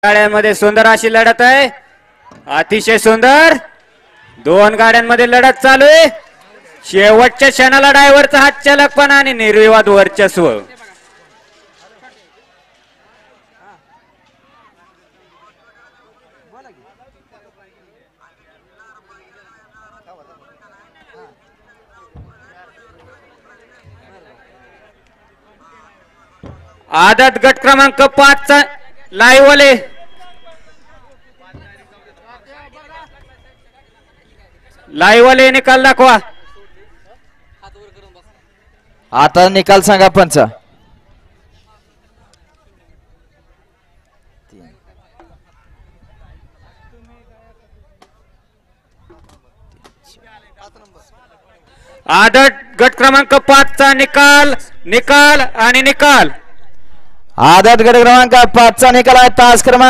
गाड्यांमध्ये सुंदर अशी लढत आहे, अतिशय सुंदर दोन गाड्यांमध्ये लढत चालू आहे। शेवटच्या क्षणाला ड्रायव्हरचा हात चालकपणा आणि निर्विवाद वर्चस्व। आदत गट क्रमांक 5 चा लाईव्ह वाले निकाल दाखवा। आता निकाल सांगा पंच। आदत गट क्रमांक 5 चा निकाल निकाल आणि निकाल। आदत गट क्रमांक 5 चा निकाल आहे तास क्रमांक